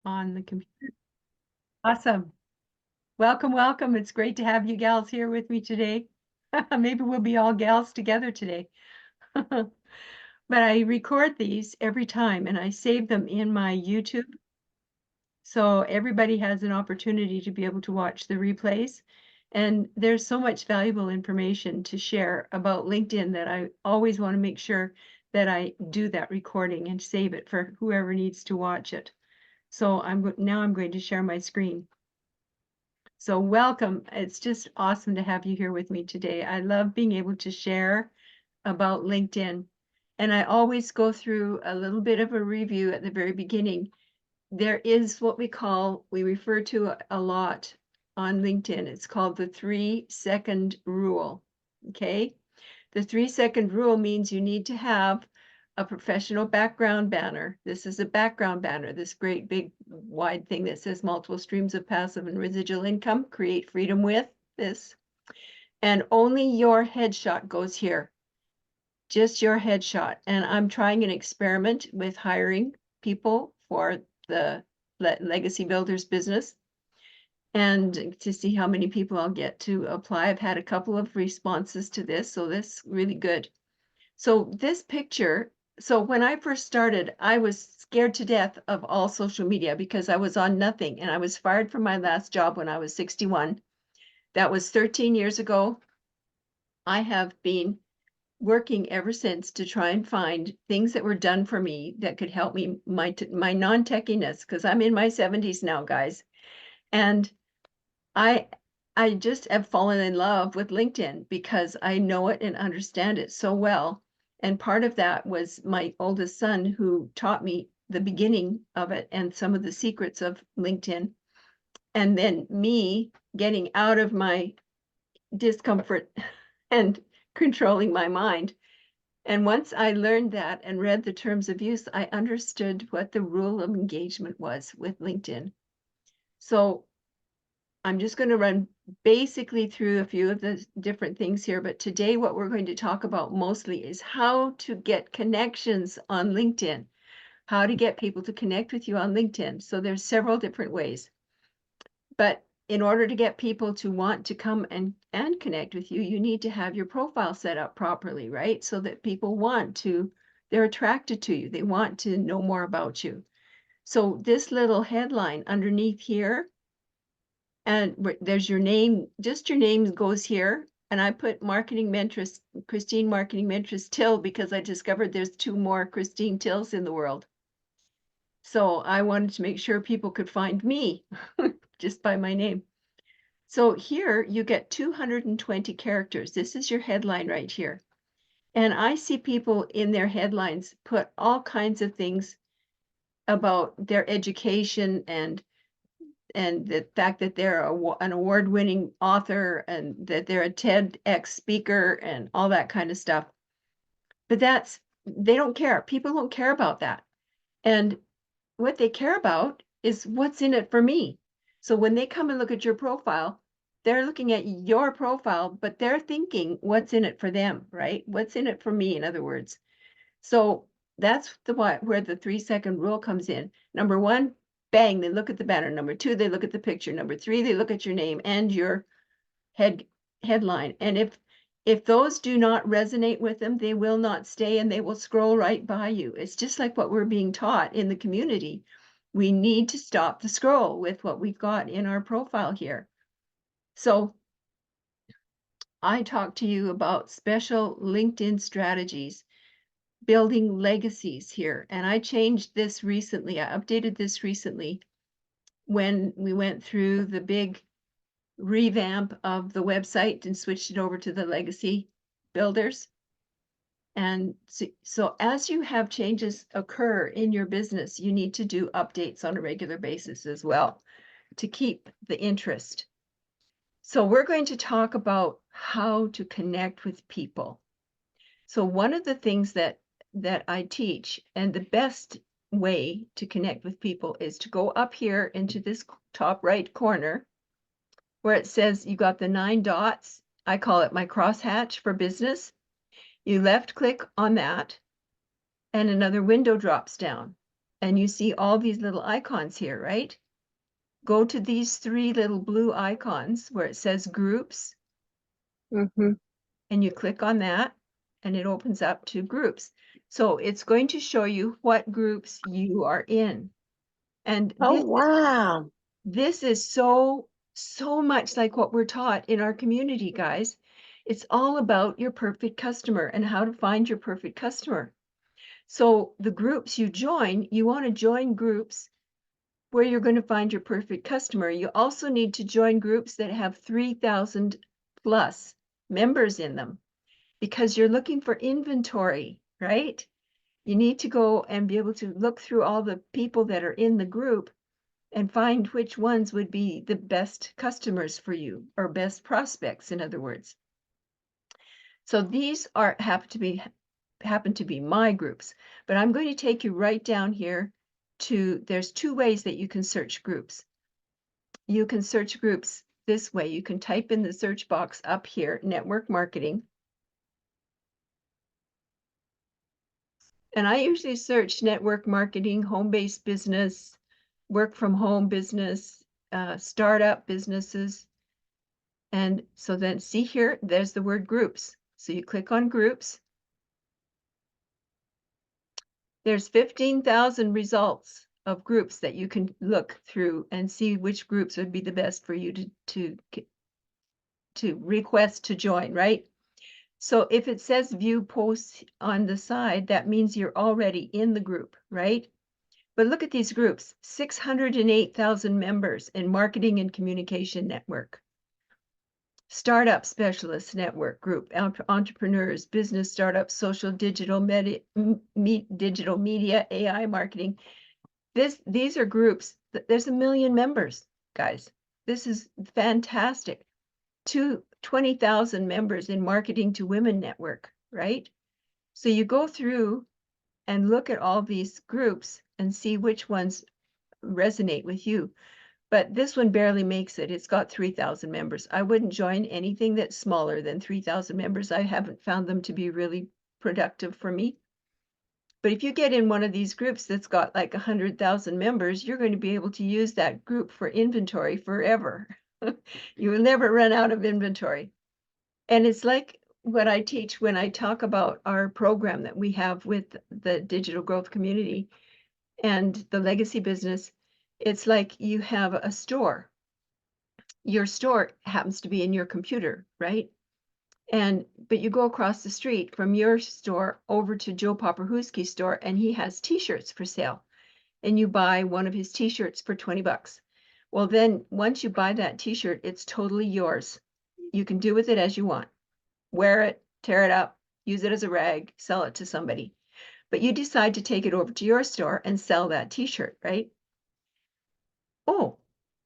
on the computer. Awesome. Welcome, welcome. It's great to have you gals here with me today. Maybe we'll be all gals together today. But I record these every time and I save them in my YouTube. So everybody has an opportunity to be able to watch the replays. And there's so much valuable information to share about LinkedIn that I always want to make sure that I do that recording and save it for whoever needs to watch it. So now I'm going to share my screen. So welcome. It's just awesome to have you here with me today. I love being able to share about LinkedIn. And I always go through a little bit of a review at the very beginning. There is what we refer to a lot on LinkedIn. It's called the 3-second rule. Okay. The 3-second rule means you need to have a professional background banner. This is a background banner, this great big wide thing that says multiple streams of passive and residual income, create freedom with this. And only your headshot goes here, just your headshot. And I'm trying an experiment with hiring people for the Legacy Builders business and to see how many people I'll get to apply. I've had a couple of responses to this, so this is really good. So this picture, so when I first started, I was scared to death of all social media because I was on nothing and I was fired from my last job when I was 61. That was 13 years ago. I have been working ever since to try and find things that were done for me that could help me, my non-techiness, because I'm in my 70s now, guys. And I just have fallen in love with LinkedIn because I know it and understand it so well. And part of that was my oldest son who taught me the beginning of it and some of the secrets of LinkedIn. And then me getting out of my discomfort and controlling my mind. And once I learned that and read the terms of use, I understood what the rule of engagement was with LinkedIn. So I'm just going to run basically through a few of the different things here, but today what we're going to talk about mostly is how to get connections on LinkedIn, how to get people to connect with you on LinkedIn. So there's several different ways. But in order to get people to want to come and connect with you, you need to have your profile set up properly, right? So that people they're attracted to you. They want to know more about you. So this little headline underneath here, and there's your name, just your name goes here. And I put Marketing Mentress, Christine Marketing Mentress Till, because I discovered there's 2 more Christine Tills in the world. So I wanted to make sure people could find me just by my name. So here you get 220 characters. This is your headline right here. And I see people in their headlines put all kinds of things about their education and the fact that they're an award-winning author and that they're a TEDx speaker and all that kind of stuff. But they don't care. People don't care about that. And what they care about is what's in it for me. So when they come and look at your profile, they're looking at your profile, but they're thinking what's in it for them, right? What's in it for me, in other words. So that's where the 3-second rule comes in. Number 1, bang, they look at the banner. Number 2, they look at the picture. Number 3, they look at your name and your headline. And if those do not resonate with them, they will not stay and they will scroll right by you. It's just like what we're being taught in the community. We need to stop the scroll with what we've got in our profile here. So I talked to you about special LinkedIn strategies, building legacies here. And I changed this recently. I updated this recently when we went through the big revamp of the website and switched it over to the Legacy Builders. And so as you have changes occur in your business, you need to do updates on a regular basis as well to keep the interest. So we're going to talk about how to connect with people. So one of the things that I teach, and the best way to connect with people, is to go up here into this top right corner where it says you got the 9 dots. I call it my crosshatch for business. You left click on that and another window drops down. and you see all these little icons here, right? Go to these 3 little blue icons where it says groups, Mm-hmm. and you click on that, and it opens up to groups. So it's going to show you what groups you are in. And Oh, wow. this is so much like what we're taught in our community, guys. It's all about your perfect customer and how to find your perfect customer. So the groups you join, you want to join groups where you're going to find your perfect customer. You also need to join groups that have 3,000 plus members in them, because you're looking for inventory, right? You need to go and be able to look through all the people that are in the group and find which ones would be the best customers for you, or best prospects, in other words. So these happen to be my groups, but I'm going to take you right down here to, there's 2 ways that you can search groups. You can search groups this way. You can type in the search box up here, network marketing. And I usually search network marketing, home-based business, work from home business, startup businesses. And so then see here, there's the word groups. So you click on groups. There's 15,000 results of groups that you can look through and see which groups would be the best for you to request to join, right? So if it says view posts on the side, that means you're already in the group, right? But look at these groups, 608,000 members in Marketing and Communication Network, Startup Specialist Network Group, Entrepreneurs, Business Startups, Social Digital Media, AI Marketing. These are groups, there's 1 million members, guys. This is fantastic. 20,000 members in Marketing to Women Network, right? So you go through and look at all these groups and see which ones resonate with you. But this one barely makes it. It's got 3,000 members. I wouldn't join anything that's smaller than 3,000 members. I haven't found them to be really productive for me. But if you get in one of these groups that's got like 100,000 members, you're going to be able to use that group for inventory forever. You will never run out of inventory. And it's like what I teach when I talk about our program that we have with the digital growth community and the legacy business. It's like you have a store. Your store happens to be in your computer, right? But you go across the street from your store over to Joe Papahuski's store, and he has t-shirts for sale. And you buy one of his t-shirts for 20 bucks. Well, then once you buy that t-shirt, it's totally yours. You can do with it as you want. Wear it, tear it up, use it as a rag, sell it to somebody. But you decide to take it over to your store and sell that t-shirt, right? Oh,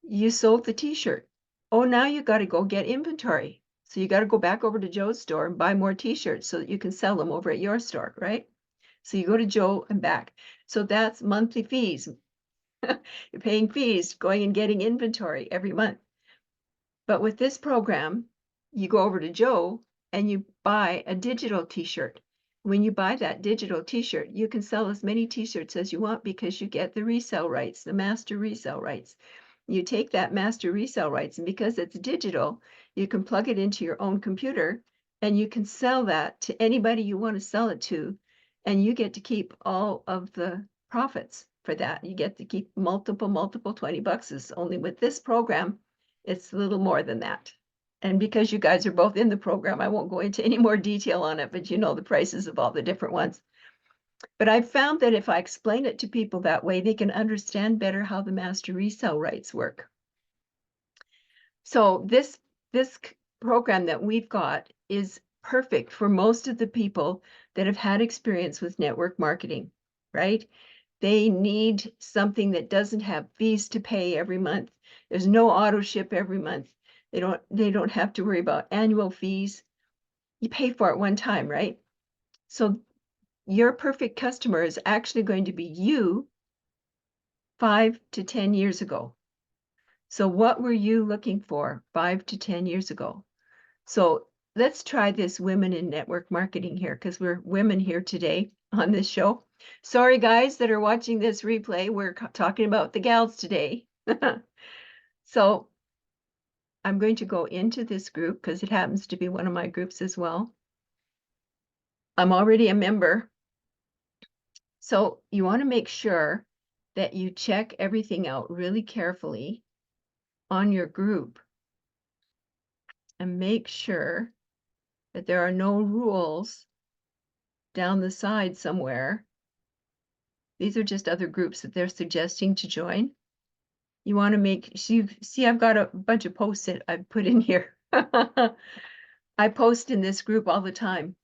you sold the t-shirt. Oh, now you got to go get inventory. So you got to go back over to Joe's store and buy more t-shirts so that you can sell them over at your store, right? So you go to Joe and back. So that's monthly fees. You're paying fees, going and getting inventory every month. But with this program, you go over to Joe and you buy a digital t-shirt. When you buy that digital t-shirt, you can sell as many t-shirts as you want because you get the resale rights, the master resale rights. You take that master resale rights, and because it's digital, you can plug it into your own computer and you can sell that to anybody you want to sell it to, and you get to keep all of the profits for that. You get to keep multiple 20 bucks. Only with this program, it's a little more than that. And because you guys are both in the program, I won't go into any more detail on it, but you know the prices of all the different ones. But I've found that if I explain it to people that way, they can understand better how the master resale rights work. So this program that we've got is perfect for most of the people that have had experience with network marketing, right? They need something that doesn't have fees to pay every month. There's no auto ship every month. They don't have to worry about annual fees. You pay for it one time, right? So your perfect customer is actually going to be you 5 to 10 years ago. So what were you looking for 5 to 10 years ago? So let's try this women in network marketing here, because we're women here today on this show. Sorry, guys that are watching this replay, we're talking about the gals today. So I'm going to go into this group because it happens to be one of my groups as well. I'm already a member. So you want to make sure that you check everything out really carefully on your group and make sure that there are no rules down the side somewhere. These are just other groups that they're suggesting to join. You want to make, see, I've got a bunch of posts that I've put in here. I post in this group all the time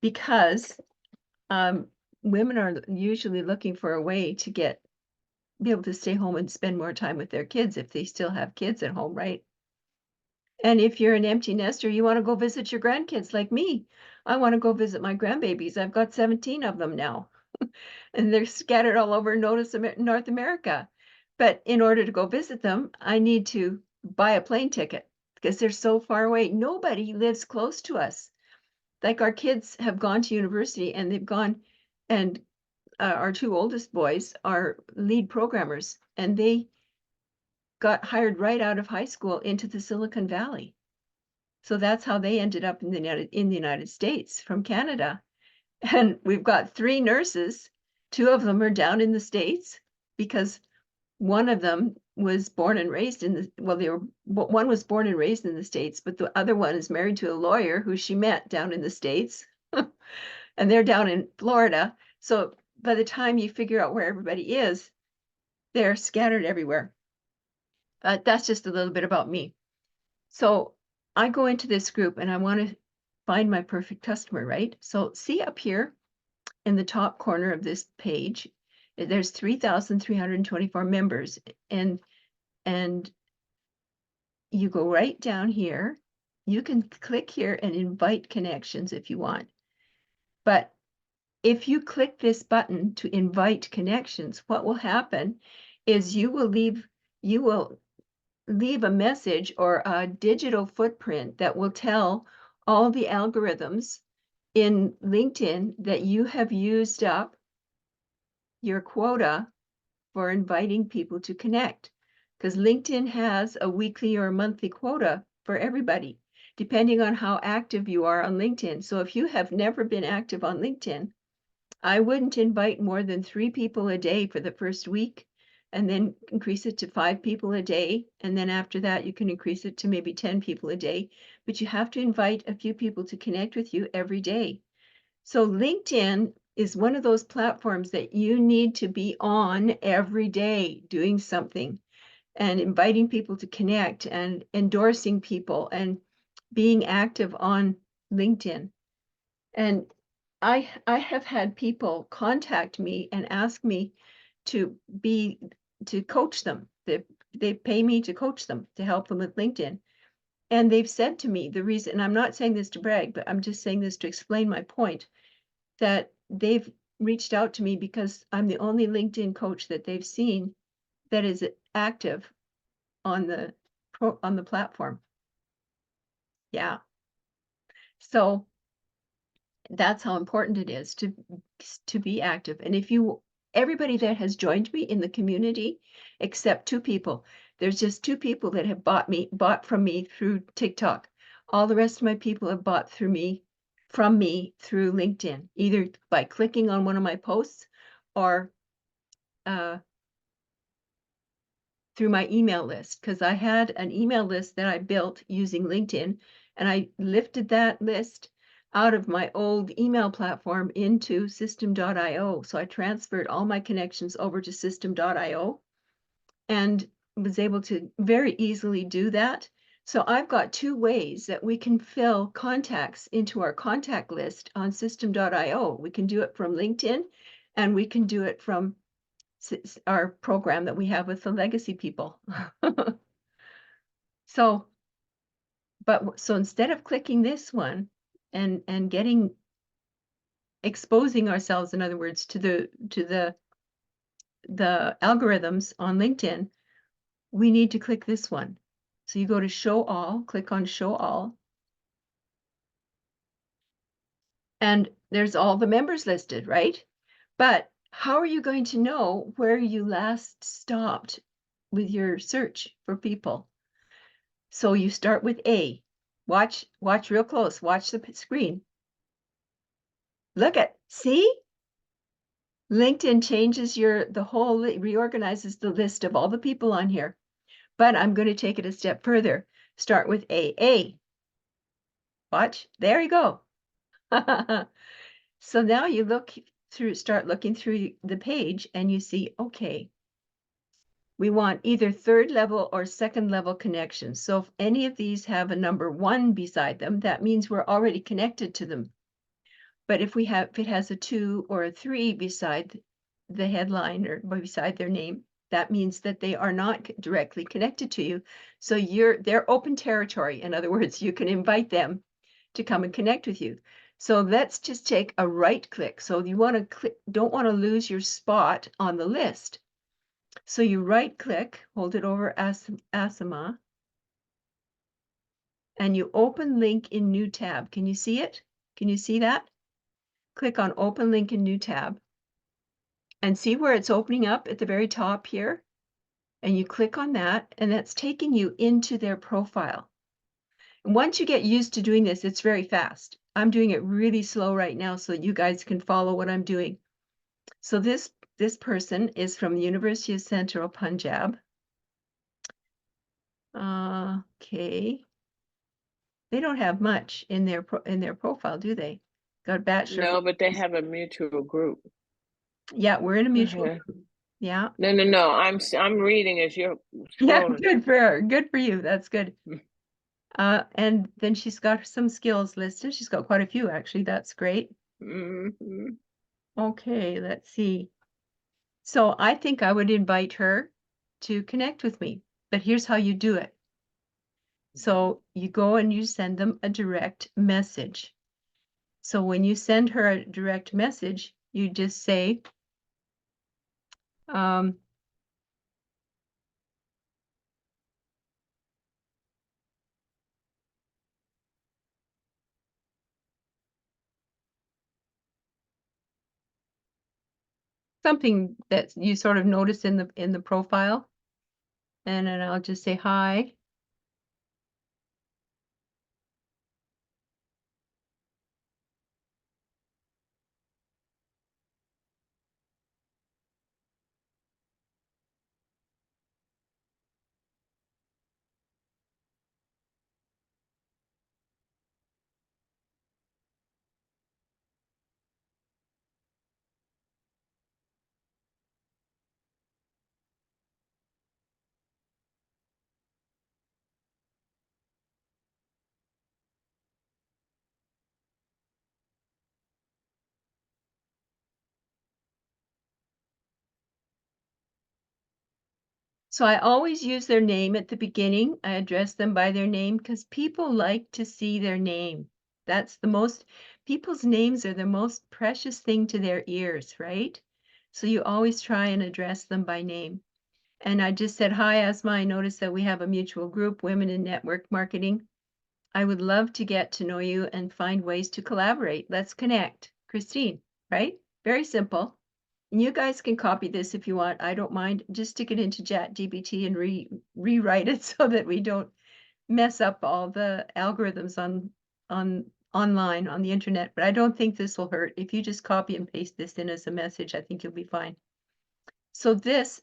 because women are usually looking for a way to be able to stay home and spend more time with their kids if they still have kids at home, right? And if you're an empty nester, you want to go visit your grandkids like me. I want to go visit my grandbabies. I've got 17 of them now, and they're scattered all over North America. But in order to go visit them, I need to buy a plane ticket because they're so far away. Nobody lives close to us. Like our kids have gone to university and they've gone, and our two oldest boys are lead programmers, and they got hired right out of high school into the Silicon Valley. So that's how they ended up in the United States from Canada. And we've got 3 nurses. 2 of them are down in the States because one of them was born and raised in the, well, one was born and raised in the States, but the other one is married to a lawyer who she met down in the States. And they're down in Florida. So by the time you figure out where everybody is, they're scattered everywhere. That's just a little bit about me. So I go into this group and I want to find my perfect customer, right? So see up here in the top corner of this page, there's 3,324 members, and you go right down here. You can click here and invite connections if you want. But if you click this button to invite connections, what will happen is you will leave a message or a digital footprint that will tell all the algorithms in LinkedIn that you have used up your quota for inviting people to connect. Because LinkedIn has a weekly or a monthly quota for everybody, depending on how active you are on LinkedIn. So if you have never been active on LinkedIn, I wouldn't invite more than 3 people a day for the first week, and then increase it to 5 people a day. And then after that, you can increase it to maybe 10 people a day. But you have to invite a few people to connect with you every day. So LinkedIn is one of those platforms that you need to be on every day doing something and inviting people to connect and endorsing people and being active on LinkedIn. And I have had people contact me and ask me to coach them. They pay me to coach them, to help them with LinkedIn. And they've said to me, the reason, and I'm not saying this to brag, but I'm just saying this to explain my point, that they've reached out to me because I'm the only LinkedIn coach that they've seen that is active on the platform. Yeah. So that's how important it is to be active. And if everybody that has joined me in the community, except 2 people, there's just 2 people that have bought from me through TikTok. All the rest of my people have bought from me through LinkedIn, either by clicking on one of my posts or through my email list, because I had an email list that I built using LinkedIn, and I lifted that list out of my old email platform into system.io. So I transferred all my connections over to system.io and was able to very easily do that. So I've got 2 ways that we can fill contacts into our contact list on system.io. We can do it from LinkedIn, and we can do it from our program that we have with the legacy people. So instead of clicking this one and exposing ourselves, in other words, to the algorithms on LinkedIn, we need to click this one. So you go to show all, click on show all, And there's all the members listed, right? But how are you going to know where you last stopped with your search for people? So you start with A. Watch real close. Watch the screen. Look at, see? LinkedIn changes reorganizes the list of all the people on here. But I'm going to take it a step further. Start with AA. Watch, there you go. So now you start looking through the page and you see, okay, we want either third level or second level connections. So if any of these have a number 1 beside them, that means we're already connected to them. But if it has a 2 or a 3 beside the headline or beside their name, that means that they are not directly connected to you. So they're open territory. In other words, you can invite them to come and connect with you. So let's just take a right click. So you don't want to lose your spot on the list. So you right click, hold it over Asama, and you open link in new tab. Can you see it? Can you see that? Click on open link in new tab and see where it's opening up at the very top here. And you click on that and that's taking you into their profile. And once you get used to doing this, it's very fast. I'm doing it really slow right now so you guys can follow what I'm doing. So this person is from the University of Central Punjab. Okay. They don't have much in their profile, do they? Got a bachelor. No, but they have a mutual group. Yeah, we're in a mutual group. Yeah. No. I'm reading as you're scrolling. Yeah, good for you. That's good. And then she's got some skills listed. She's got quite a few actually. That's great. Mm-hmm. Okay, let's see. So I think I would invite her to connect with me, but here's how you do it. So you go and you send them a direct message. So when you send her a direct message, you just say, something that you sort of notice in the profile. And then I'll just say hi. So I always use their name at the beginning. I address them by their name because people like to see their name. That's people's names are the most precious thing to their ears, right? So you always try and address them by name. And I just said, hi, Asma, I noticed that we have a mutual group, Women in Network Marketing. I would love to get to know you and find ways to collaborate. Let's connect. Christine, right? Very simple. And you guys can copy this if you want. I don't mind. Just stick it into ChatGPT and rewrite it so that we don't mess up all the algorithms online on the internet. But I don't think this will hurt. If you just copy and paste this in as a message, I think you'll be fine. So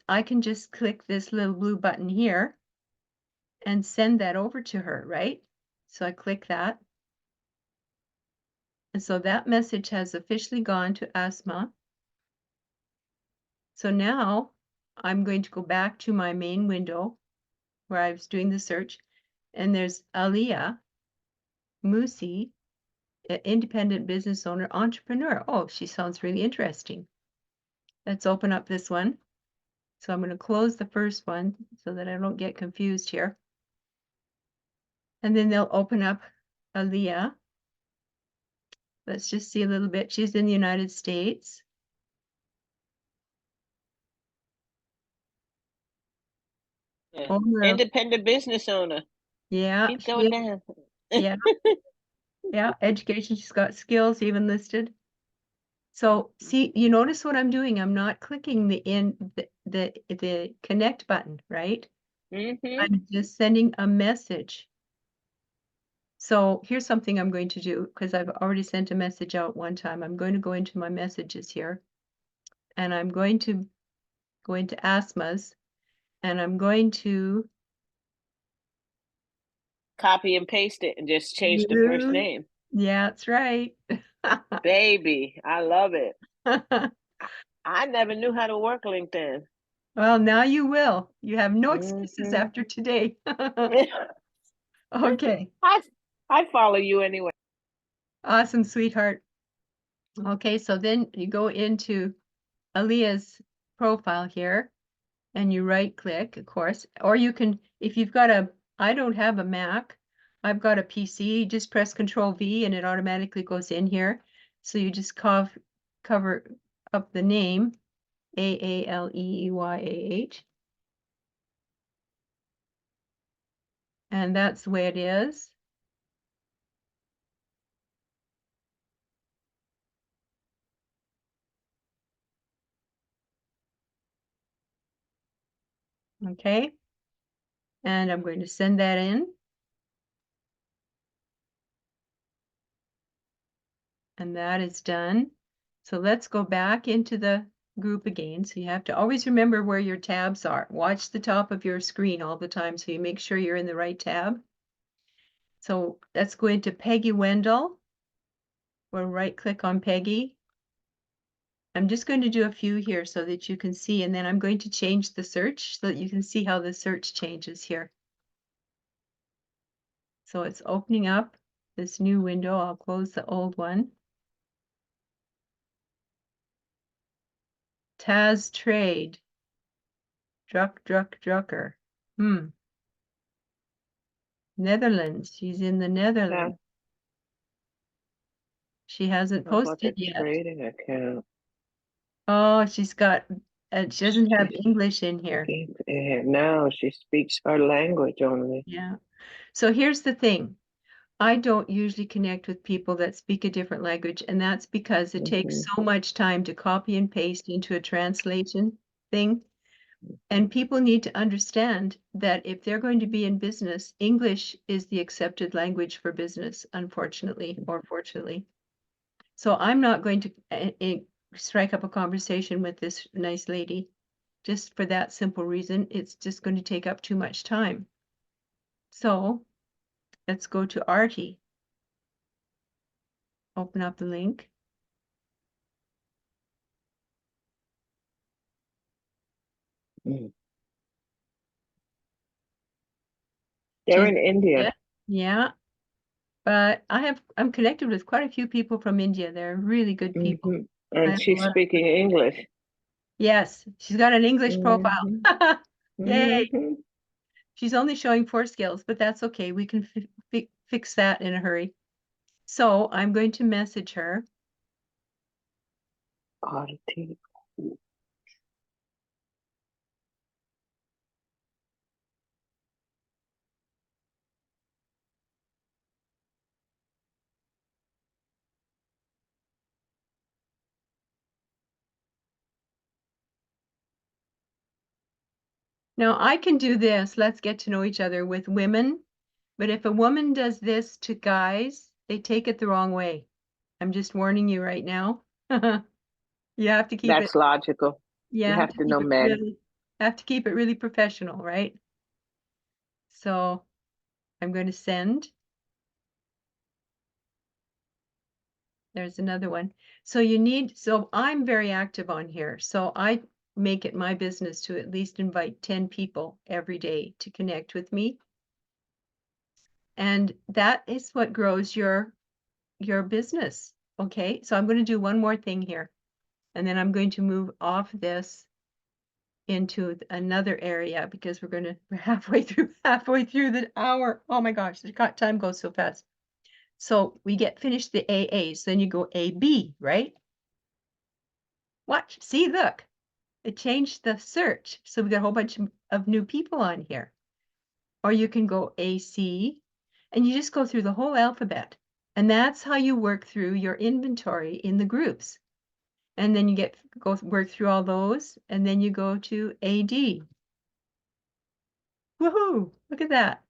I can just click this little blue button here and send that over to her, right? So I click that. And so that message has officially gone to Asma. So now I'm going to go back to my main window where I was doing the search, and there's Aliyah Musi, independent business owner, entrepreneur. Oh, she sounds really interesting. Let's open up this one. So I'm going to close the first one so that I don't get confused here. And then they'll open up Aliyah. Let's just see a little bit. She's in the United States. Yeah. Owner of, Independent business owner. yeah, Keep going down. yeah. Yeah, education, she's got skills even listed. So see, you notice what I'm doing? I'm not clicking the connect button, right? Mm-hmm. I'm just sending a message. So here's something I'm going to do because I've already sent a message out one time. I'm going to go into my messages here and I'm going to go into ASMAs and I'm going to Copy and paste it and just change the first use, name. yeah, that's right. Baby, I love it. I never knew how to work LinkedIn. Well, now you will. You have no excuses Mm-hmm. after today. Okay, I I follow you anyway. awesome, sweetheart. Okay, so then you go into Aaliyah's profile here and you right click, of course, or you can, if you've got I don't have a Mac, I've got a PC, just press Control V and it automatically goes in here. So you just cover up the name, Aleeyah, and that's the way it is. Okay, and I'm going to send that in. And that is done. So let's go back into the group again. So you have to always remember where your tabs are. Watch the top of your screen all the time so you make sure you're in the right tab. So let's go into Peggy Wendell. We'll right click on Peggy. I'm just going to do a few here so that you can see, and then I'm going to change the search so that you can see how the search changes here. So it's opening up this new window. I'll close the old one. Taz Trade. Drucker. Netherlands. She's in the Yeah. Netherlands. She hasn't How about the posted yet. trading account? Oh, she's got, she doesn't have She English in here. speaks now. She speaks our language only. Yeah. So here's the thing. I don't usually connect with people that speak a different language, and that's because it takes Mm-hmm. so much time to copy and paste into a translation thing. And people need to understand that if they're going to be in business, English is the accepted language for business, unfortunately or fortunately. So I'm not going to strike up a conversation with this nice lady just for that simple reason. It's just going to take up too much time. So let's go to Artie. Open up the link. Mm. They're She's in India. yeah, but I'm connected with quite a few people from India. They're really good people. Mm-hmm. I And have a she's lot of, speaking English. yes, she's got an English profile. Mm-hmm. Yay. Mm-hmm. She's only showing 4 skills, but that's okay. We can fix that in a hurry. So I'm going to message her. Oddity. Now I can do this, let's get to know each other, with women, but if a woman does this to guys, they take it the wrong way. I'm just warning you right now. You have to keep it, That's logical. you You have have to to keep know it men. really, have to keep it really professional, right? So I'm going to send. There's another one. So I'm very active on here. So I make it my business to at least invite 10 people every day to connect with me. And that is what grows your business. Okay, so I'm going to do one more thing here, and then I'm going to move off this into another area because we're halfway through the hour. Oh my gosh, the time goes so fast. So we get finished the AAs, then you go AB, right? Watch, see, look, it changed the search. So we got a whole bunch of new people on here. Or you can go AC, and you just go through the whole alphabet. And that's how you work through your inventory in the groups. And then you work through all those, and then you go to AD. Woohoo! Look at that.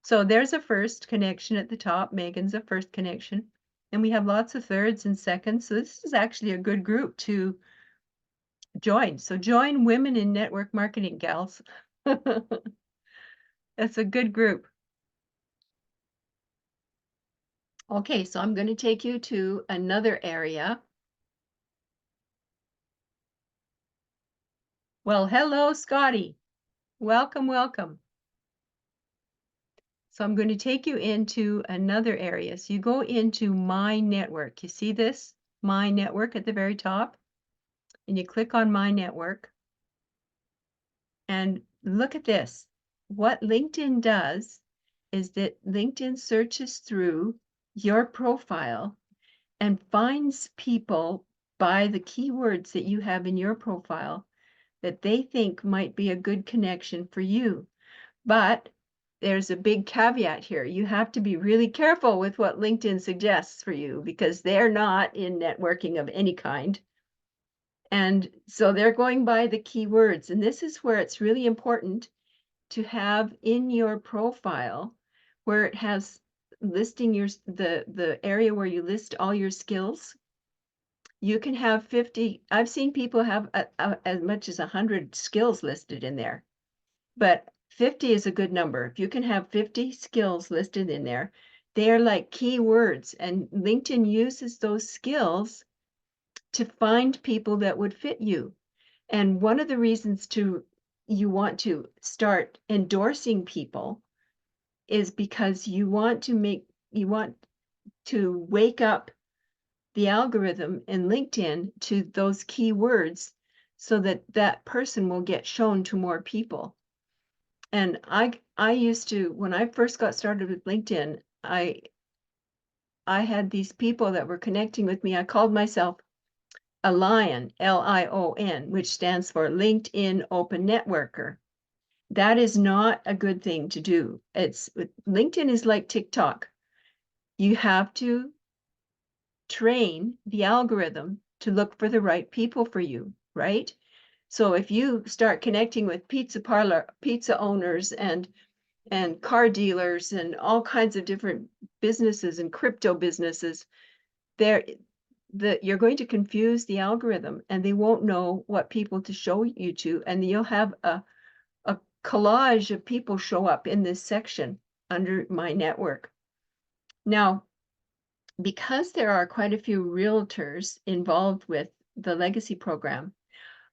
So there's a first connection at the top. Megan's a first connection. And we have lots of thirds and seconds. So this is actually a good group to join. So join Women in Network Marketing, gals. That's a good group. Okay, so I'm going to take you to another area. Well, hello, Scotty. Welcome, welcome. So I'm going to take you into another area. So you go into My Network. You see this? My Network at the very top. And you click on My Network. And look at this. What LinkedIn does is that LinkedIn searches through your profile and finds people by the keywords that you have in your profile that they think might be a good connection for you. But there's a big caveat here. You have to be really careful with what LinkedIn suggests for you because they're not in networking of any kind. And so they're going by the keywords. And this is where it's really important to have in your profile where it has listing the area where you list all your skills. You can have 50. I've seen people have as much as 100 skills listed in there, but 50 is a good number. If you can have 50 skills listed in there, they're like keywords, and LinkedIn uses those skills to find people that would fit you. And one of the reasons you want to start endorsing people is because you want to wake up the algorithm in LinkedIn to those keywords so that that person will get shown to more people. And I used to, when I first got started with LinkedIn, I had these people that were connecting with me. I called myself a Lion, Lion, which stands for LinkedIn Open Networker. That is not a good thing to do. LinkedIn is like TikTok. You have to train the algorithm to look for the right people for you, right? So if you start connecting with pizza owners and car dealers and all kinds of different businesses and crypto businesses, you're going to confuse the algorithm and they won't know what people to show you to, and you'll have a collage of people show up in this section under My Network. Now, because there are quite a few realtors involved with the legacy program,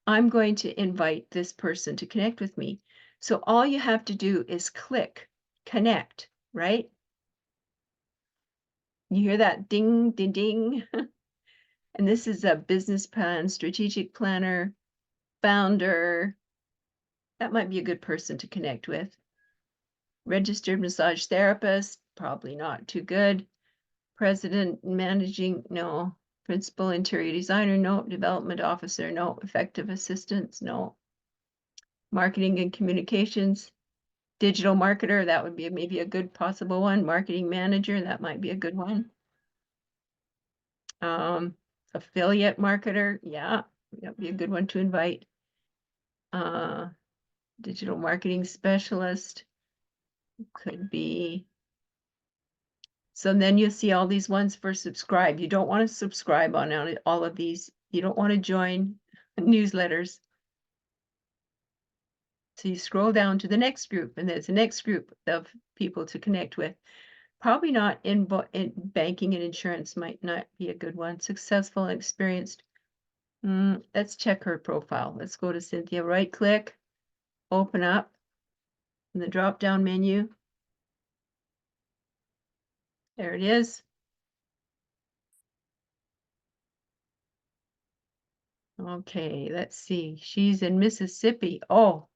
I'm going to invite this person to connect with me. So all you have to do is click connect, right? You hear that ding, ding, ding. And this is a business plan, strategic planner, founder. That might be a good person to connect with. Registered massage therapist, probably not too good. President, managing, no. Principal interior designer, no. Development officer, no. Effective assistants, no. Marketing and communications, digital marketer, that would be maybe a good possible one. Marketing manager, that might be a good one. Affiliate marketer, yeah, that'd be a good one to invite. Digital marketing specialist could be. So then you'll see all these ones for subscribe. You don't want to subscribe on all of these. You don't want to join newsletters. So you scroll down to the next group, and there's the next group of people to connect with. Probably not in banking and insurance, might not be a good one. Successful and experienced. Let's check her profile. Let's go to Cynthia, right click, open up in the drop down menu. There it is. Okay, let's see. She's in Mississippi. Oh,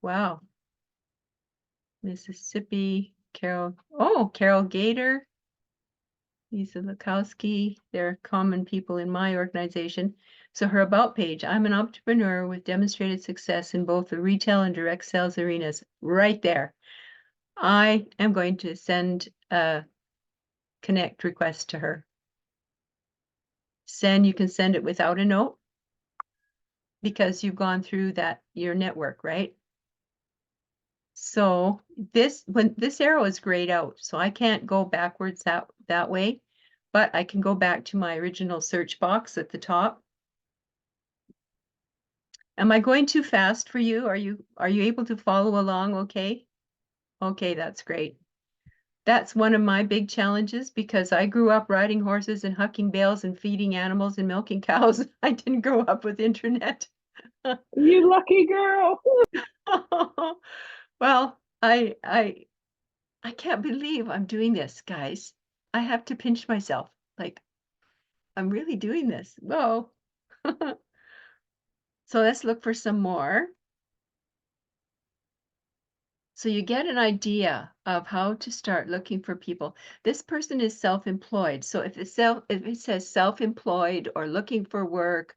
wow. Mississippi, Carol. Oh, Carol Gator. Lisa Lukowski. They're common people in my organization. So her about page, I'm an entrepreneur with demonstrated success in both the retail and direct sales arenas. Right there. I am going to send a connect request to her. Send, you can send it without a note because you've gone through your network, right? So when this arrow is grayed out, so I can't go backwards that way, but I can go back to my original search box at the top. Am I going too fast for you? Are you able to follow along okay? Okay, that's great. That's one of my big challenges because I grew up riding horses and hucking bales and feeding animals and milking cows. I didn't grow up with internet. You lucky girl. Well, I can't believe I'm doing this, guys. I have to pinch myself. Like, I'm really doing this. Whoa. So let's look for some more. So you get an idea of how to start looking for people. This person is self-employed. So if it says self-employed or looking for work,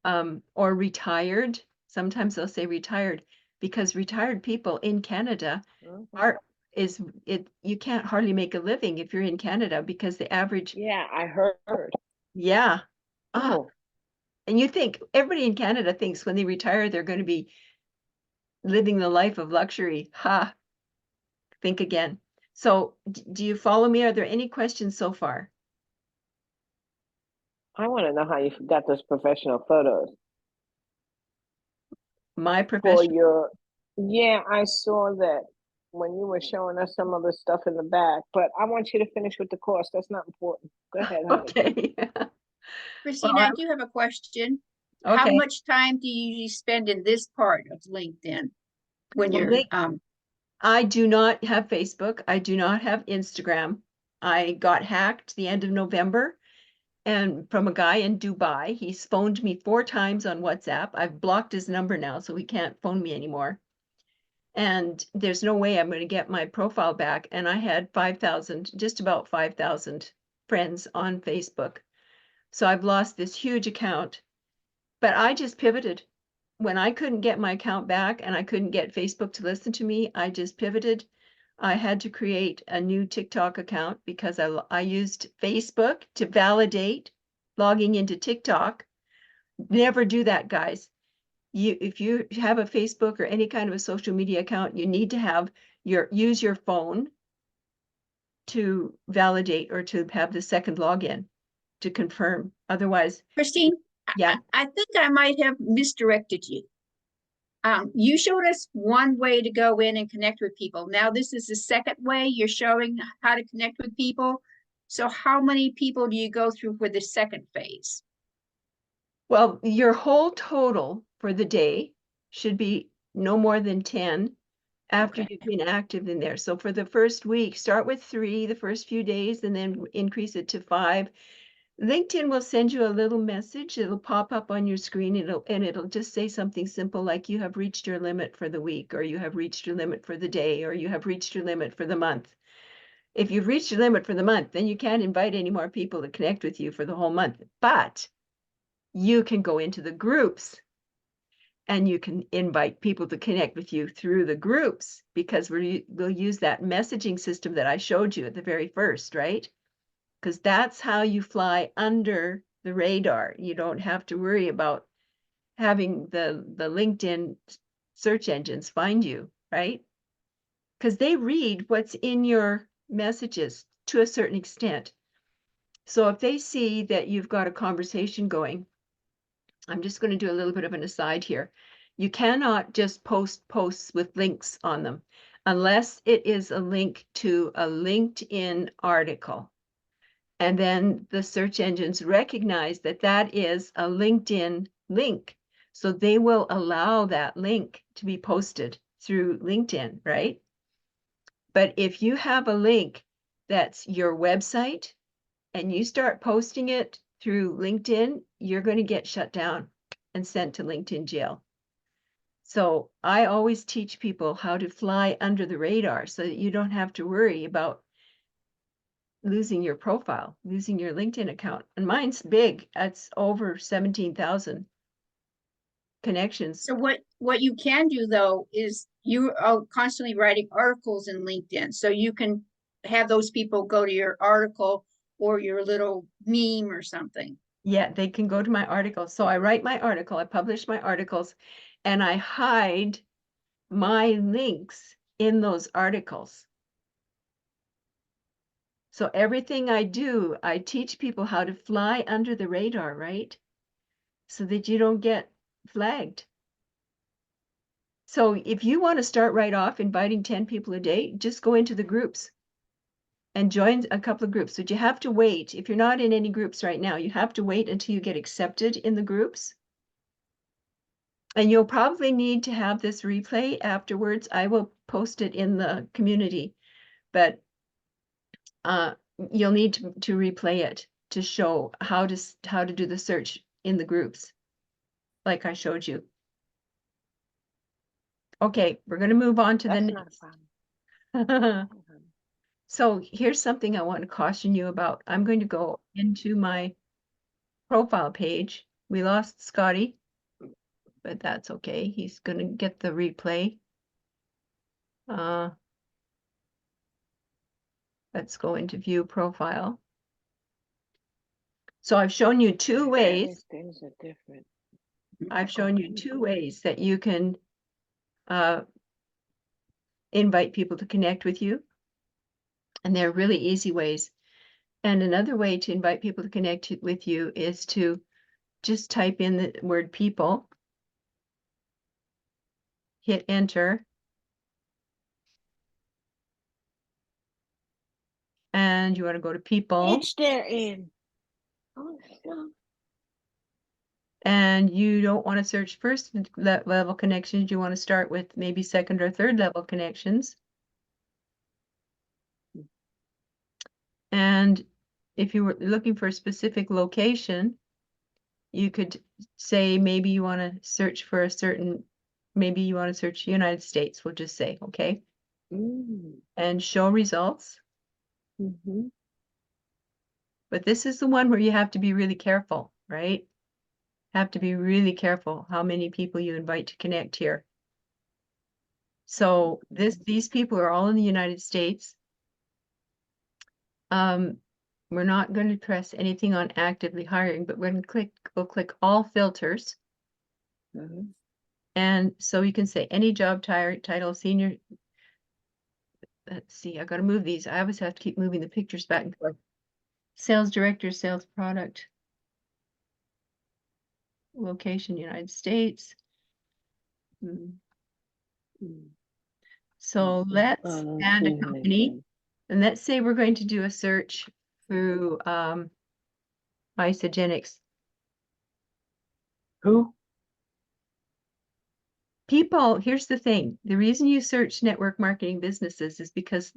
or retired, sometimes they'll say retired because retired people in Canada Mhm. you can't hardly make a living if you're in Canada because the average, Yeah, I heard. yeah. Ah, Oh, and you think everybody in Canada thinks when they retire, they're going to be living the life of luxury. Ha, think again. So do you follow me? Are there any questions so far? I want to know how you got those professional photos My for profession. your. Yeah, I saw that when you were showing us some of the stuff in the back, but I want you to finish with the course. That's not important. Go ahead, honey. Okay. Well, Christina, I do have a question. How okay. much time do you usually spend in this part of LinkedIn when Well, you're I do not have Facebook. I do not have Instagram. I got hacked the end of November and from a guy in Dubai. He's phoned me 4 times on WhatsApp. I've blocked his number now, so he can't phone me anymore. And there's no way I'm going to get my profile back. And I had 5,000, just about 5,000 friends on Facebook. So I've lost this huge account. But I just pivoted. When I couldn't get my account back and I couldn't get Facebook to listen to me, I just pivoted. I had to create a new TikTok account because I used Facebook to validate logging into TikTok. Never do that, guys. If you have a Facebook or any kind of a social media account, you need to have use your phone to validate or to have the second login to confirm. Otherwise, Christine, yeah. I think I might have misdirected you. You showed us one way to go in and connect with people. Now this is the second way you're showing how to connect with people. So how many people do you go through for the second phase? Well, your whole total for the day should be no more than 10 after Okay. you've been active in there. So for the first week, start with 3 the first few days and then increase it to 5. LinkedIn will send you a little message. It'll pop up on your screen and it'll just say something simple like you have reached your limit for the week, or you have reached your limit for the day, or you have reached your limit for the month. If you've reached your limit for the month, then you can't invite any more people to connect with you for the whole month. But you can go into the groups and you can invite people to connect with you through the groups because we'll use that messaging system that I showed you at the very first, right? Because that's how you fly under the radar. You don't have to worry about having the LinkedIn search engines find you, right? Because they read what's in your messages to a certain extent. So if they see that you've got a conversation going, I'm just going to do a little bit of an aside here. You cannot just post posts with links on them unless it is a link to a LinkedIn article. And then the search engines recognize that that is a LinkedIn link. So they will allow that link to be posted through LinkedIn, right? But if you have a link that's your website and you start posting it through LinkedIn, you're going to get shut down and sent to LinkedIn jail. So I always teach people how to fly under the radar so that you don't have to worry about losing your profile, losing your LinkedIn account. And mine's big. It's over 17,000 connections. So what you can do though is you are constantly writing articles in LinkedIn. So you can have those people go to your article or your little meme or something. Yeah, they can go to my articles. So I write my article, I publish my articles, and I hide my links in those articles. So everything I do, I teach people how to fly under the radar, right? So that you don't get flagged. So if you want to start right off inviting 10 people a day, just go into the groups and join a couple of groups. But you have to wait. If you're not in any groups right now, you have to wait until you get accepted in the groups. And you'll probably need to have this replay afterwards. I will post it in the community, but you'll need to replay it to show how to do the search in the groups, like I showed you. Okay, we're going to move on to the That's not a next. problem. So here's something I want to caution you about. I'm going to go into my profile page. We lost Scotty, but that's okay. He's going to get the replay. Let's go into view profile. So I've shown you two ways. Things are different. I've shown you two ways that you can invite people to connect with you. And they're really easy ways. And another way to invite people to connect with you is to just type in the word people, hit enter, and you want to go to people. It's there in. Oh, no. And you don't want to search first level connections. You want to start with maybe second or third level connections. And if you were looking for a specific location, you could say maybe you want to search for a certain, maybe you want to search United States, we'll just say, okay? And show results. But this is the one where you have to be really careful, right? Have to be really careful how many people you invite to connect here. So these people are all in the United States. We're not going to press anything on actively hiring, but we're going to we'll click all filters. And so you can say any job title, senior. Let's see, I got to move these. I always have to keep moving the pictures back and forth. Sales director, sales product. Location, United States. So let's add a company. And let's say we're going to do a search through Isogenics. Who? People, here's the thing. The reason you search network marketing businesses is because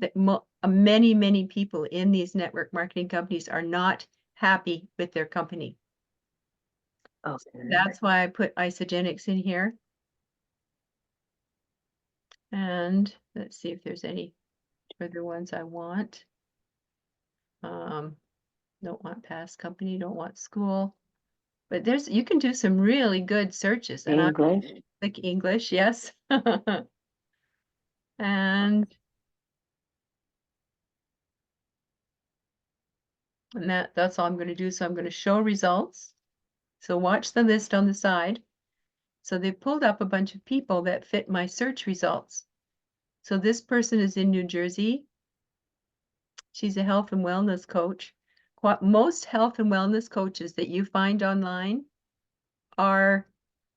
many people in these network marketing companies are not happy with their company. Okay. That's why I put Isogenics in here. And let's see if there's any further ones I want. Don't want past company, don't want school. But you can do some really good searches. And English. Like English, yes. And that's all I'm going to do. So I'm going to show results. So watch the list on the side. So they've pulled up a bunch of people that fit my search results. So this person is in New Jersey. She's a health and wellness coach. Most health and wellness coaches that you find online are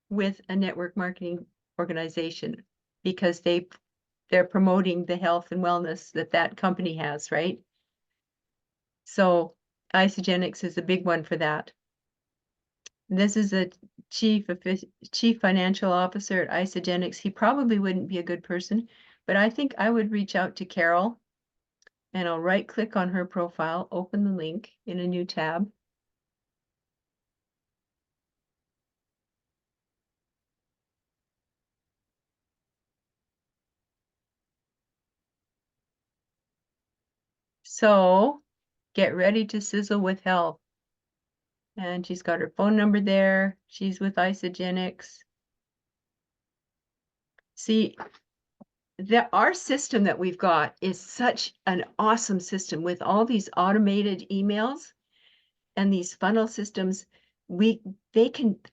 with a network marketing organization because they're promoting the health and wellness that company has, right? So Isogenics is a big one for that. This is a chief financial officer at Isogenics. He probably wouldn't be a good person, but I think I would reach out to Carol and I'll right click on her profile, open the link in a new tab. So get ready to sizzle with health. And she's got her phone number there. She's with Isogenics. See, our system that we've got is such an awesome system with all these automated emails and these funnel systems.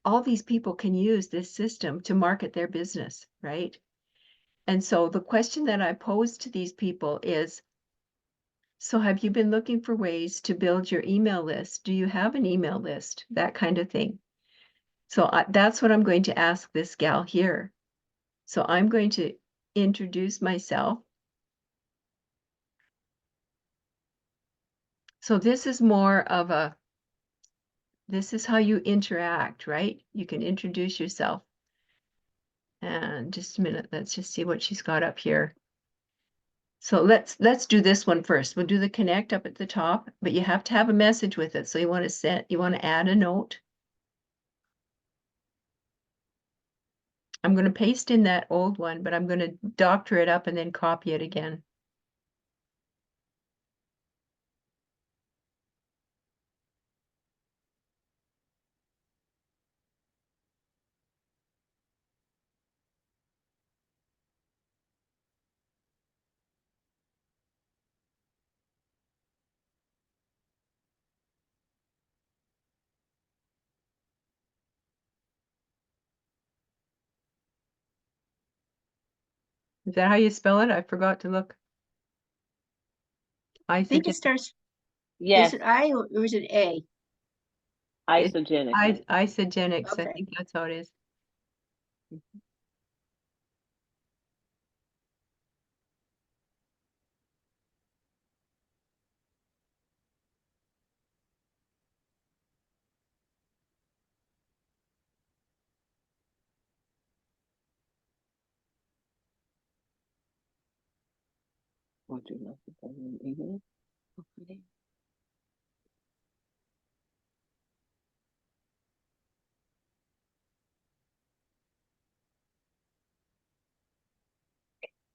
All these people can use this system to market their business, right? And so the question that I pose to these people is, so have you been looking for ways to build your email list? Do you have an email list? That kind of thing. So that's what I'm going to ask this gal here. So I'm going to introduce myself. So this is more of this is how you interact, right? You can introduce yourself. And just a minute, let's just see what she's got up here. So let's do this one first. We'll do the connect up at the top, but you have to have a message with it. So you want to add a note. I'm going to paste in that old one, but I'm going to doctor it up and then copy it again. Is that how you spell it? I forgot to look. I think it starts, Yes, is it I or is it A? isogenic. Isogenics. I Okay. think that's how it is.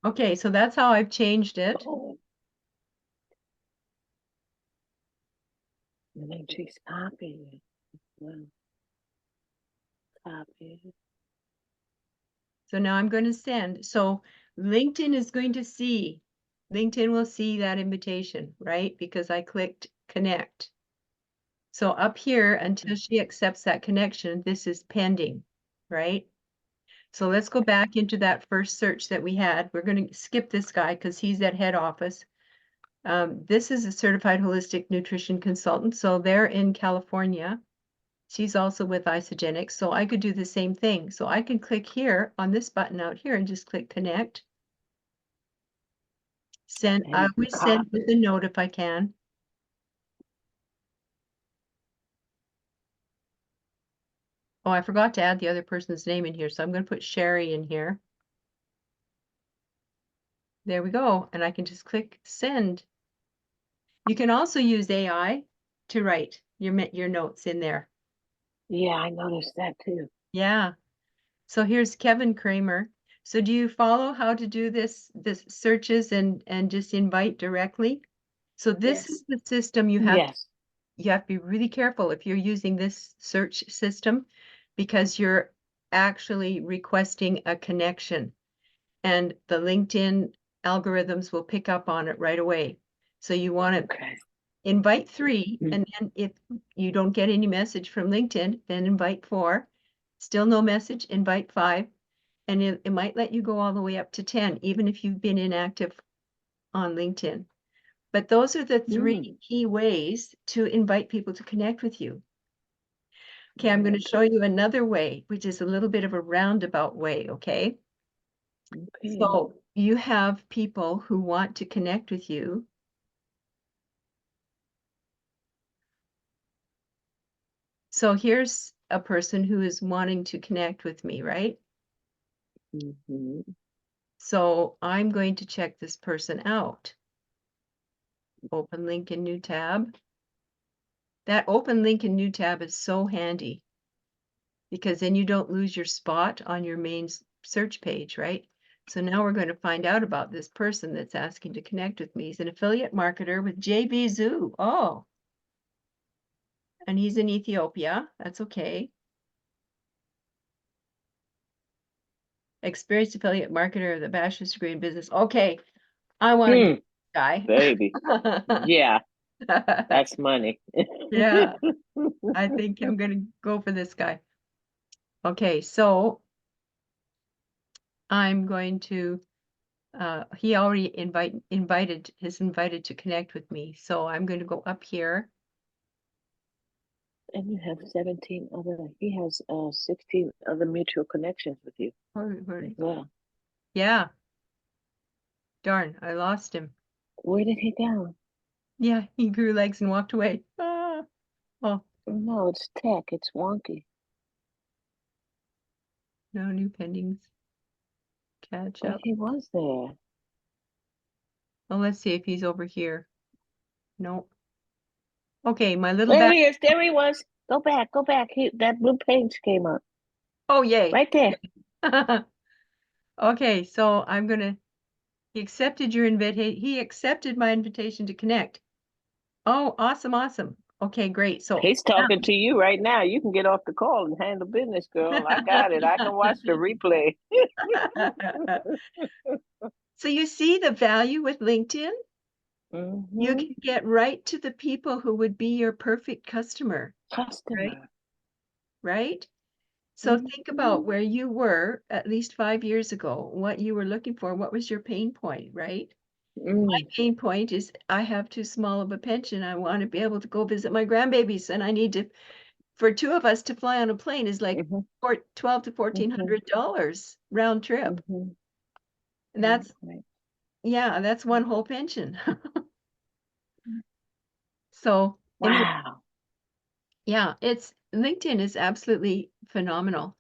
Okay, so that's how I've changed it. Oh. And then she's copying it. Wow. Copy. So now I'm going to send. So LinkedIn will see that invitation, right? Because I clicked connect. So up here, until she accepts that connection, this is pending, right? So let's go back into that first search that we had. We're going to skip this guy because he's at head office. This is a certified holistic nutrition consultant. So they're in California. She's also with Isogenics. So I could do the same thing. So I can click here on this button out here and just click connect. Send. I always send with a note if I can. Oh, I forgot to add the other person's name in here. So I'm going to put Sherry in here. There we go. And I can just click send. You can also use AI to write your notes in there. Yeah, I noticed that too. Yeah. So here's Kevin Kramer. So do you follow how to do this searches and just invite directly? So this is the system you have to be really careful if you're using this search system because you're actually requesting a connection and the LinkedIn algorithms will pick up on it right away. So you want to invite 3, and then if you don't get any message from LinkedIn, then invite 4. Still no message, invite 5. And it might let you go all the way up to 10, even if you've been inactive on LinkedIn. But those are the 3 key ways to invite people to connect with you. Okay, I'm going to show you another way, which is a little bit of a roundabout way, okay? So you have people who want to connect with you. So here's a person who is wanting to connect with me, right? So I'm going to check this person out. Open link in new tab. That open link in new tab is so handy because then you don't lose your spot on your main search page, right? So now we're going to find out about this person that's asking to connect with me. He's an affiliate marketer with JB Zoo. Oh, and he's in Ethiopia. That's okay. experienced affiliate marketer with a bachelor's degree in business. Okay, I want to go with this guy. Baby. Yeah, that's money. Yeah, I think I'm gonna go for this guy. Okay, so I'm going to, he already is invited to connect with me. So I'm going to go up here. And you have 17 other, he has 16 other mutual connections with you Where as well. Yeah. Darn, I lost him. Where did he go? Yeah, he grew legs and walked away. Ah, oh, No, it's tech. It's wonky. no new pendings. Catch But up. he was there. Well, let's see if he's over here. Nope. Okay, my little There back. he is. There he was. Go back. Go back. That blue page came up. Oh, yay. Right there. Okay, so I'm gonna, he accepted your invitation. He accepted my invitation to connect. Oh, awesome, awesome. Okay, great. So He's talking to you right now. You can get off the call and handle business, girl. I got it. I can watch the replay. So you see the value with LinkedIn? You Mhm. can get right to the people who would be your perfect customer, Customer. right? So think about Mhm. where you were at least 5 years ago, what you were looking for, what was your pain point, right? My Mm. pain point is I have too small of a pension. I want to be able to go visit my grandbabies, and I need to, for two of us to fly on a plane is like Mhm. $12 to $1,400 round trip. Mhm. And that's, Right. yeah, that's one whole pension. So anyway, Wow. yeah, LinkedIn is absolutely phenomenal.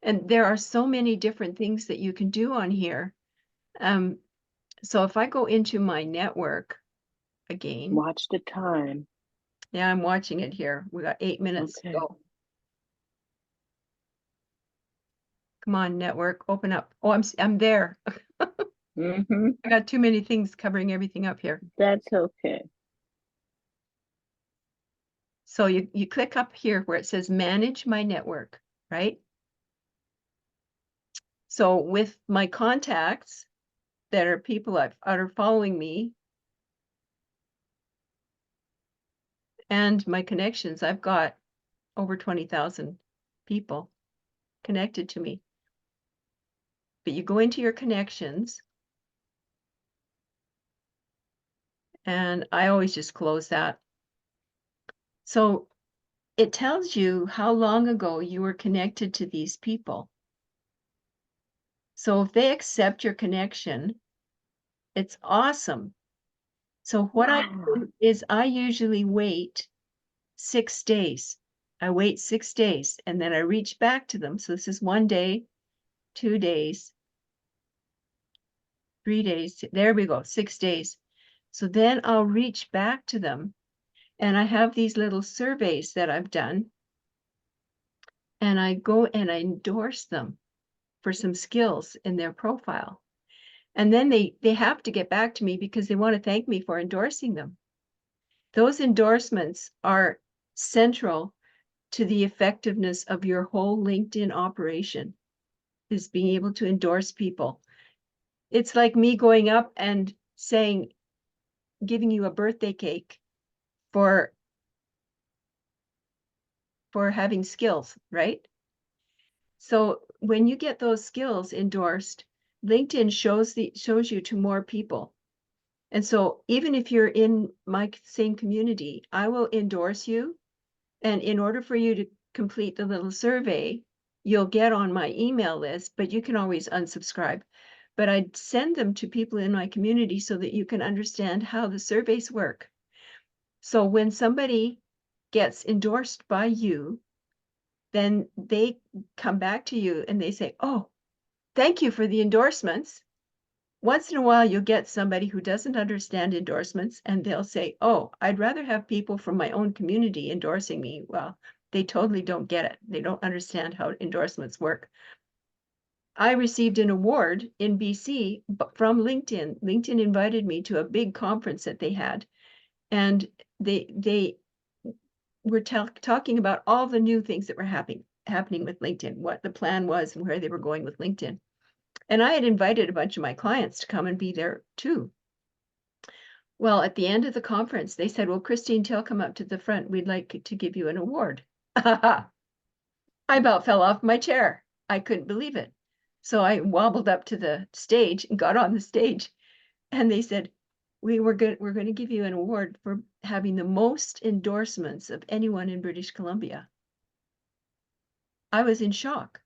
And there are so many different things that you can do on here. So if I go into my network again, Watch the time. yeah, I'm watching it here. We got 8 minutes to Okay. go. Come on, network, open up. Oh, I'm there. Mhm. I got too many things covering everything up here. That's okay. So you click up here where it says manage my network, right? So with my contacts that are people that are following me and my connections, I've got over 20,000 people connected to me. But you go into your connections, and I always just close that. So it tells you how long ago you were connected to these people. So if they accept your connection, it's awesome. So what I Wow. do is I usually wait 6 days. I wait 6 days and then I reach back to them. So this is 1 day, 2 days, 3 days. There we go, 6 days. So then I'll reach back to them, and I have these little surveys that I've done, and I go and I endorse them for some skills in their profile. And then they have to get back to me because they want to thank me for endorsing them. Those endorsements are central to the effectiveness of your whole LinkedIn operation, is being able to endorse people. It's like me going up and saying, giving you a birthday cake for having skills, right? So when you get those skills endorsed, LinkedIn shows you to more people. And so even if you're in my same community, I will endorse you. And in order for you to complete the little survey, you'll get on my email list, but you can always unsubscribe. But I send them to people in my community so that you can understand how the surveys work. So when somebody gets endorsed by you, then they come back to you and they say, oh, thank you for the endorsements. Once in a while, you'll get somebody who doesn't understand endorsements, and they'll say, oh, I'd rather have people from my own community endorsing me. Well, they totally don't get it. They don't understand how endorsements work. I received an award in BC from LinkedIn. LinkedIn invited me to a big conference that they had, and they were talking about all the new things that were happening with LinkedIn, what the plan was and where they were going with LinkedIn. And I had invited a bunch of my clients to come and be there too. Well, at the end of the conference, they said, well, Christine Till, come up to the front. We'd like to give you an award. I about fell off my chair. I couldn't believe it. So I wobbled up to the stage and got on the stage. And they said, we're going to give you an award for having the most endorsements of anyone in British Columbia. I was in shock.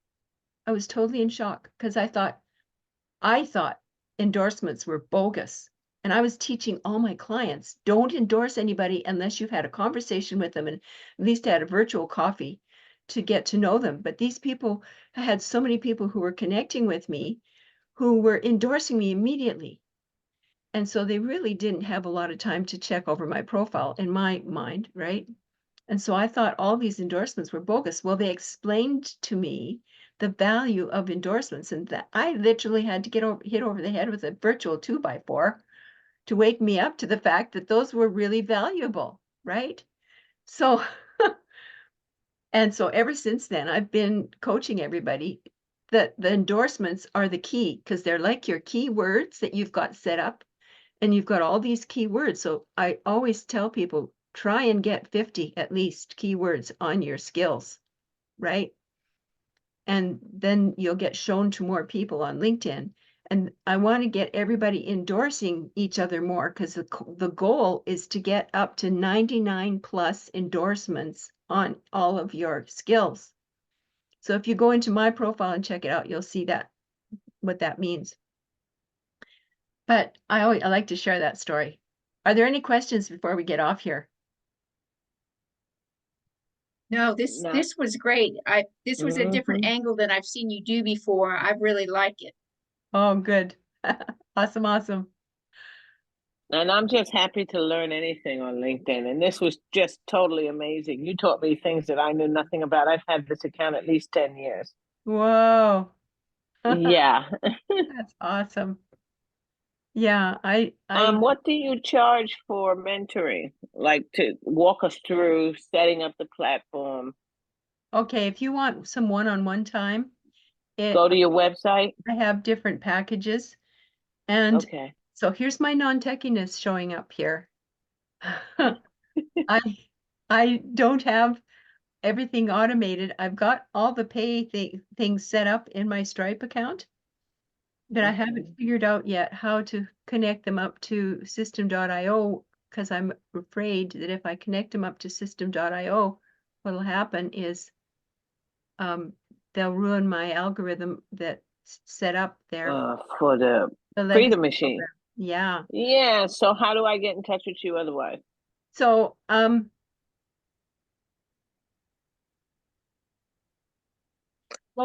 I was totally in shock because I thought endorsements were bogus. And I was teaching all my clients, don't endorse anybody unless you've had a conversation with them and at least had a virtual coffee to get to know them. But these people, I had so many people who were connecting with me who were endorsing me immediately. And so they really didn't have a lot of time to check over my profile in my mind, right? And so I thought all these endorsements were bogus. Well, they explained to me the value of endorsements, and that I literally had to get hit over the head with a virtual 2x4 to wake me up to the fact that those were really valuable, right? So, and so ever since then, I've been coaching everybody that the endorsements are the key, because they're like your keywords that you've got set up, and you've got all these keywords. So I always tell people, try and get 50 at least keywords on your skills, right? And then you'll get shown to more people on LinkedIn. And I want to get everybody endorsing each other more, because the goal is to get up to 99 plus endorsements on all of your skills. So if you go into my profile and check it out, you'll see that, what that means. But I like to share that story. Are there any questions before we get off here? No, this No. this was great. This was a different angle than I've seen you do before. I really like it. Oh, good. Awesome, awesome. And I'm just happy to learn anything on LinkedIn. And this was just totally amazing. You taught me things that I knew nothing about. I've had this account at least 10 years. Whoa. Yeah. That's awesome. Yeah, What do you charge for mentoring? Like to walk us through setting up the platform? okay, if you want some one-on-one time, Go to your website. I have different packages. And Okay. so here's my non-techiness showing up here. I don't have everything automated. I've got all the pay things set up in my Stripe account, but I haven't figured out yet how to connect them up to system.io, because I'm afraid that if I connect them up to system.io, what'll happen is they'll ruin my algorithm that's set up there. For the legacy Freedom Machine. program. Yeah. Yeah. So how do I get in touch with you otherwise? So go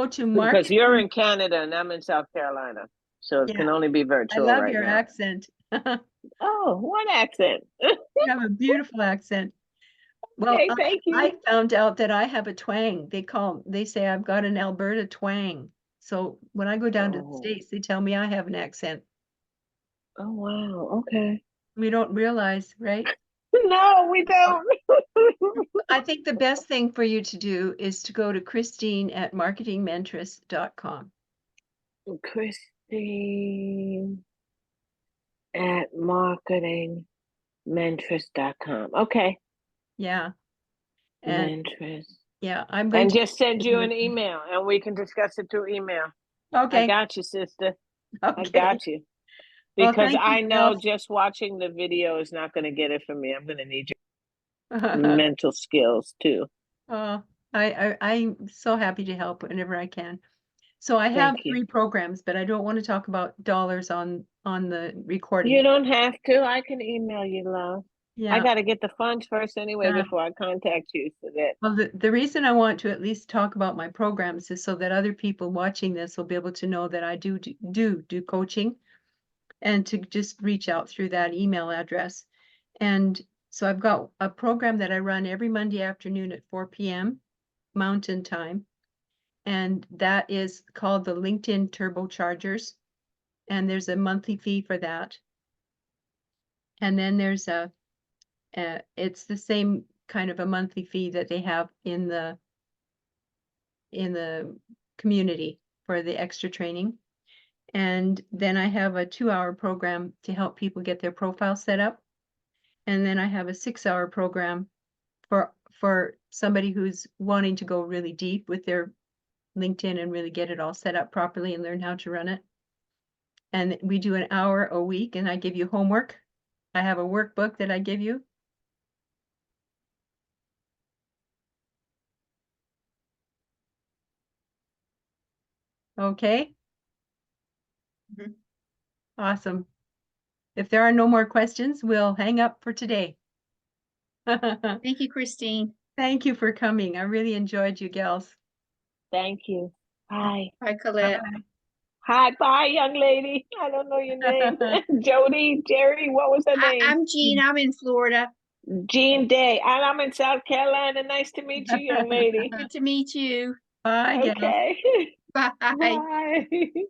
to market. Because you're in Canada and I'm in South Carolina. So it can only be I virtual love right your now. accent. Oh, what accent? You have a beautiful accent. Well, Okay, thank you. I found out that I have a twang. They say I've got an Alberta twang. So when I go down to the States, they tell me I have an accent. Oh, wow. Okay. We don't realize, right? No, we don't. I think the best thing for you to do is to go to Christine@marketingmentress.com. Christine at marketingmentress.com. Okay. Yeah. And Mentress. yeah, I'm going And to just send you an email and we can discuss it through email. Okay. I got you, sister. Okay. I got you. Well, Because thank you, I know Gals. just watching the video is not going to get it from me. I'm going to need your mental skills too. I'm so happy to help whenever I can. So I have Thank you. 3 programs, but I don't want to talk about dollars on the recording. You don't have to. I can email you, love. Yeah. I got to get the funds first anyway before I contact you. So that. Well, the reason I want to at least talk about my programs is so that other people watching this will be able to know that I do coaching, and to just reach out through that email address. And so I've got a program that I run every Monday afternoon at 4 p.m. Mountain Time. And that is called the LinkedIn Turbochargers. And there's a monthly fee for that. And then there's it's the same kind of a monthly fee that they have in the community for the extra training. And then I have a 2-hour program to help people get their profile set up. And then I have a 6-hour program for somebody who's wanting to go really deep with their LinkedIn and really get it all set up properly and learn how to run it. And we do an hour a week, and I give you homework. I have a workbook that I give you. Okay. Mhm. Awesome. If there are no more questions, we'll hang up for today. Thank you, Christine. Thank you for coming. I really enjoyed you gals. Thank you. Bye. Bye, Colette. Hi, bye, young lady. I don't know your name. Jody, Jerry, what was her name? I'm Jean. I'm in Florida. Jean Day. And I'm in South Carolina. Nice to meet you, young lady. Good to meet you. Bye, gals. Okay. Bye. Bye.